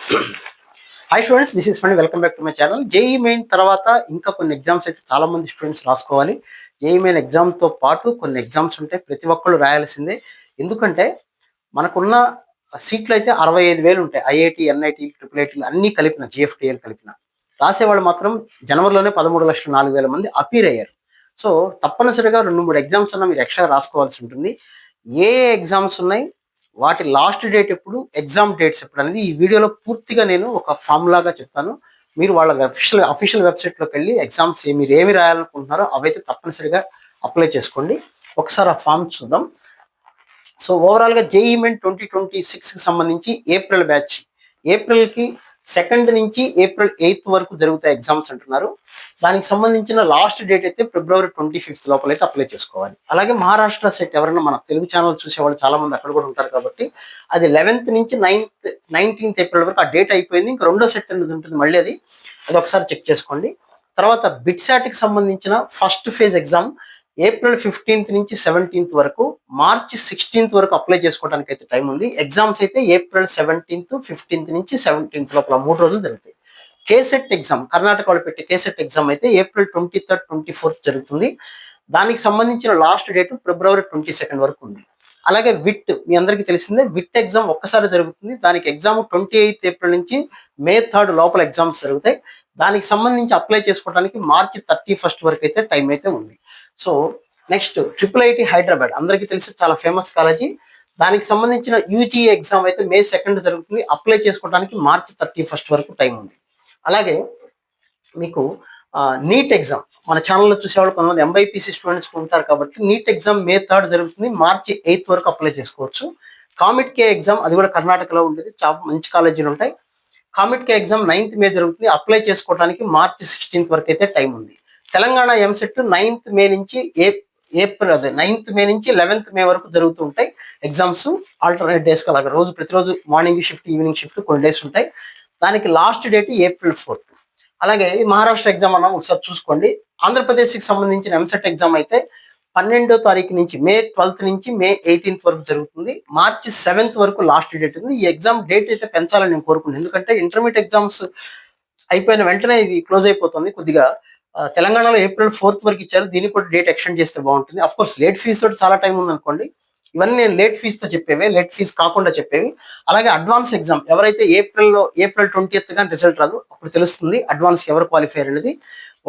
Hi students, this is fund. Welcome back to my channel. JEE main తర్వాత ఇంకా కొన్ని exams అయితే చాలా మంది స్టూడెంట్స్ రాసుకోవాలి. జేఈ మెయిన్ ఎగ్జామ్తో పాటు కొన్ని ఎగ్జామ్స్ ఉంటాయి, ప్రతి ఒక్కళ్ళు రాయాల్సిందే. ఎందుకంటే మనకున్న సీట్లు అయితే 65,000 ఉంటాయి. ఐఐటి, ఎన్ఐటి, ట్రిపుల్ ఐటీలు అన్నీ కలిపిన, జిఎఫ్టిఎల్ కలిపిన. రాసేవాళ్ళు మాత్రం జనవరిలోనే 13,04,000 మంది అపీర్ అయ్యారు. సో తప్పనిసరిగా 2-3 ఎగ్జామ్స్ అన్న మీరు ఎక్స్ట్రా రాసుకోవాల్సి ఉంటుంది. ఏ ఎగ్జామ్స్ ఉన్నాయి, వాటి లాస్ట్ డేట్ ఎప్పుడు, ఎగ్జామ్ డేట్స్ ఎప్పుడు అనేది ఈ వీడియోలో పూర్తిగా నేను ఒక ఫార్ములాగా చెప్తాను. మీరు వాళ్ళ అఫీషియల్ వెబ్సైట్లోకి వెళ్ళి ఎగ్జామ్స్ మీరు ఏమి రాయాలనుకుంటున్నారో అవైతే తప్పనిసరిగా అప్లై చేసుకోండి. ఒకసారి ఆ ఫామ్ చూద్దాం. సో ఓవరాల్గా జేఈ మెయిన్ 2026కి సంబంధించి ఏప్రిల్ బ్యాచ్, ఏప్రిల్కి 2 నుంచి ఏప్రిల్ 8 వరకు జరుగుతాయి ఎగ్జామ్స్ అంటున్నారు. దానికి సంబంధించిన లాస్ట్ డేట్ అయితే ఫిబ్రవరి 25 లోపల అయితే అప్లై చేసుకోవాలి. అలాగే మహారాష్ట్ర సెట్, ఎవరైనా మన తెలుగు ఛానల్ చూసేవాళ్ళు చాలా మంది అక్కడ కూడా ఉంటారు కాబట్టి, అది 11th నుంచి 19th ఏప్రిల్ వరకు ఆ డేట్ అయిపోయింది. ఇంకా రెండో సెట్ అనేది ఉంటుంది, మళ్ళీ అది ఒకసారి చెక్ చేసుకోండి. తర్వాత బిట్సాట్కి సంబంధించిన first phase exam April 15th నుంచి 17th వరకు, మార్చి 16th వరకు అప్లై చేసుకోవడానికి అయితే టైం ఉంది. ఎగ్జామ్స్ అయితే ఏప్రిల్ 17th, 15th నుంచి 17th లోపల 3 రోజులు జరుగుతాయి. కేసెట్ ఎగ్జామ్, కర్ణాటక వాళ్ళు పెట్టే కేసెట్ ఎగ్జామ్ అయితే ఏప్రిల్ 23rd, 24th జరుగుతుంది. దానికి సంబంధించిన లాస్ట్ డేట్ ఫిబ్రవరి 22nd వరకు ఉంది. అలాగే విట్, మీ అందరికీ తెలిసిందే, విట్ ఎగ్జామ్ ఒక్కసారి జరుగుతుంది. దానికి ఎగ్జామ్ 28th ఏప్రిల్ నుంచి మే 3rd లోపల ఎగ్జామ్స్ జరుగుతాయి. దానికి సంబంధించి అప్లై చేసుకోవడానికి మార్చి 31st వరకు అయితే టైం అయితే ఉంది. So next triple IT Hyderabad, అందరికీ తెలిసి చాలా ఫేమస్ కాలేజీ. దానికి సంబంధించిన యూజీ ఎగ్జామ్ అయితే మే 2nd జరుగుతుంది. అప్లై చేసుకోవడానికి మార్చి 31st వరకు టైం ఉంది. అలాగే మీకు నీట్ ఎగ్జామ్, మన ఛానల్లో చూసేవాళ్ళు కొంతమంది ఎంబైపీసీ స్టూడెంట్స్ ఉంటారు కాబట్టి, నీట్ ఎగ్జామ్ మే 3rd జరుగుతుంది. మార్చి 8th వరకు అప్లై చేసుకోవచ్చు. కామిట్ కే ఎగ్జామ్, అది కూడా కర్ణాటకలో ఉండేది, చాలా మంచి కాలేజీలు ఉంటాయి. కామిట్ కే ఎగ్జామ్ 9th మే జరుగుతుంది. అప్లై చేసుకోవడానికి మార్చి 16th వరకు అయితే టైం ఉంది. తెలంగాణ ఎంసెట్ 9th మే నుంచి ఏప్రిల్ 9th మే నుంచి 11th మే వరకు జరుగుతూ ఉంటాయి ఎగ్జామ్స్. ఆల్టర్నేట్ డేస్ కి, అలాగే ప్రతిరోజు మార్నింగ్ షిఫ్ట్, ఈవినింగ్ షిఫ్ట్ కొన్ని డేస్ ఉంటాయి. దానికి లాస్ట్ డేట్ ఏప్రిల్ 4th. అలాగే ఈ మహారాష్ట్ర ఎగ్జామ్ అన్నా ఒకసారి చూసుకోండి. ఆంధ్రప్రదేశ్కి సంబంధించిన ఎంసెట్ ఎగ్జామ్ అయితే 12వ తారీఖు నుంచి మే 12th నుంచి మే 18th వరకు జరుగుతుంది. మార్చి 7th వరకు లాస్ట్ డేట్ ఉంది. ఈ ఎగ్జామ్ డేట్ అయితే పెంచాలని నేను కోరుకుంటున్నాను, ఎందుకంటే ఇంటర్మీడియట్ ఎగ్జామ్స్ అయిపోయిన వెంటనే ఇది క్లోజ్ అయిపోతుంది. కొద్దిగా తెలంగాణలో ఏప్రిల్ 4th వరకు ఇచ్చారు, దీనికి కూడా డేట్ ఎక్స్టెండ్ చేస్తే బాగుంటుంది. అఫ్ కోర్స్ లేట్ ఫీజు తోటి చాలా టైం ఉంది అనుకోండి. ఇవన్నీ నేను లేట్ ఫీజుతో చెప్పేవి, లేట్ ఫీజు కాకుండా చెప్పేవి. అలాగే అడ్వాన్స్ ఎగ్జామ్ ఎవరైతే ఏప్రిల్ 20th కానీ రిజల్ట్ రాదు, అప్పుడు తెలుస్తుంది అడ్వాన్స్ ఎవరు క్వాలిఫైర్ అనేది.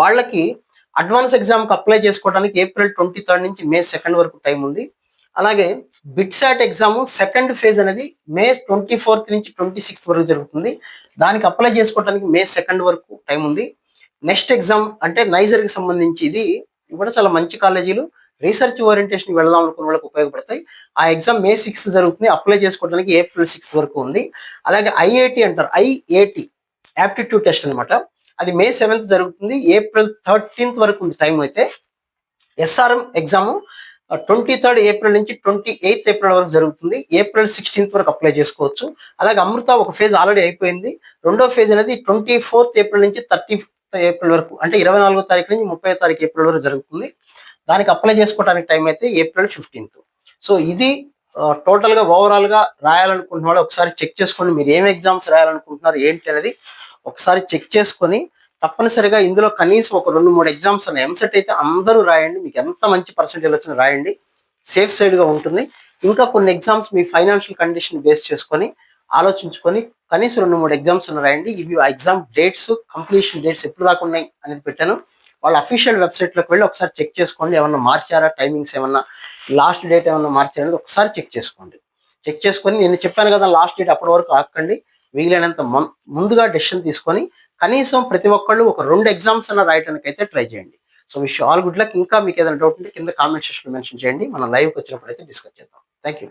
వాళ్ళకి అడ్వాన్స్ ఎగ్జామ్కి అప్లై చేసుకోవడానికి ఏప్రిల్ 23rd నుంచి మే 2nd వరకు టైం ఉంది. అలాగే బిట్సాట్ ఎగ్జామ్ సెకండ్ ఫేజ్ అనేది మే 24th నుంచి 26th వరకు జరుగుతుంది. దానికి అప్లై చేసుకోవడానికి మే 2nd వరకు టైం ఉంది. నెక్స్ట్ ఎగ్జామ్ అంటే నైజర్కి సంబంధించి, ఇది కూడా చాలా మంచి కాలేజీలు, రీసెర్చ్ ఓరియంటేషన్ వెళదాం అనుకున్న వాళ్ళకి ఉపయోగపడతాయి. ఆ ఎగ్జామ్ మే 6th జరుగుతుంది. అప్లై చేసుకోవడానికి ఏప్రిల్ 6th వరకు ఉంది. అలాగే ఐఐటి అంటారు, ఐఐటి యాప్టిట్యూడ్ టెస్ట్ అనమాట, అది మే 7th జరుగుతుంది. ఏప్రిల్ 13th వరకు ఉంది టైం అయితే. ఎస్ఆర్ఎం ఎగ్జామ్ 23rd ఏప్రిల్ నుంచి 28th ఏప్రిల్ వరకు జరుగుతుంది. ఏప్రిల్ 16th వరకు అప్లై చేసుకోవచ్చు. అలాగే అమృత ఒక ఫేజ్ ఆల్రెడీ అయిపోయింది. రెండో ఫేజ్ అనేది 24th ఏప్రిల్ నుంచి 30th ఏప్రిల్ వరకు, అంటే 24వ తారీఖు నుంచి 30వ తారీఖు ఏప్రిల్ వరకు జరుగుతుంది. దానికి అప్లై చేసుకోవడానికి టైం అయితే ఏప్రిల్ 15th. సో ఇది టోటల్గా ఓవరాల్గా రాయాలనుకుంటున్న వాళ్ళు ఒకసారి చెక్ చేసుకోండి. మీరు ఏం ఎగ్జామ్స్ రాయాలనుకుంటున్నారు ఏంటి అనేది ఒకసారి చెక్ చేసుకొని, తప్పనిసరిగా ఇందులో కనీసం ఒక 2-3 ఎగ్జామ్స్ అన్న ఎంసెట్ అయితే అందరూ రాయండి. మీకు ఎంత మంచి పర్సెంటేజ్ వచ్చినా రాయండి, సేఫ్ సైడ్గా ఉంటుంది. ఇంకా కొన్ని ఎగ్జామ్స్ మీ ఫైనాన్షియల్ కండిషన్ బేస్ చేసుకొని ఆలోచించుకొని కనీసం 2-3 ఎగ్జామ్స్ అన్న రాయండి. ఇవి ఆ ఎగ్జామ్ డేట్స్, కంప్లీషన్ డేట్స్ ఎప్పుడు దాకా ఉన్నాయి అనేది పెట్టాను. వాళ్ళ అఫీషియల్ వెబ్సైట్లోకి వెళ్ళి ఒకసారి చెక్ చేసుకోండి. ఏమన్నా మార్చారా, టైమింగ్స్ ఏమన్నా, లాస్ట్ డేట్ ఏమన్నా మార్చారా అనేది ఒకసారి చెక్ చేసుకోండి. చెక్ చేసుకొని, నేను చెప్పాను కదా లాస్ట్ డేట్, అప్పటి వరకు ఆకండి. వీలైనంత ముందుగా డెసిషన్ తీసుకొని కనీసం ప్రతి ఒక్కళ్ళు ఒక 2 ఎగ్జామ్స్ అన్న రాయడానికి అయితే ట్రై చేయండి. So wish all good luck. ఇంకా మీకు ఏదైనా డౌట్ ఉంటే కింద కామెంట్ సెక్షన్లో మెన్షన్ చేయండి. మనం లైవ్కి వచ్చినప్పుడు అయితే డిస్కస్ చేద్దాం. Thank you.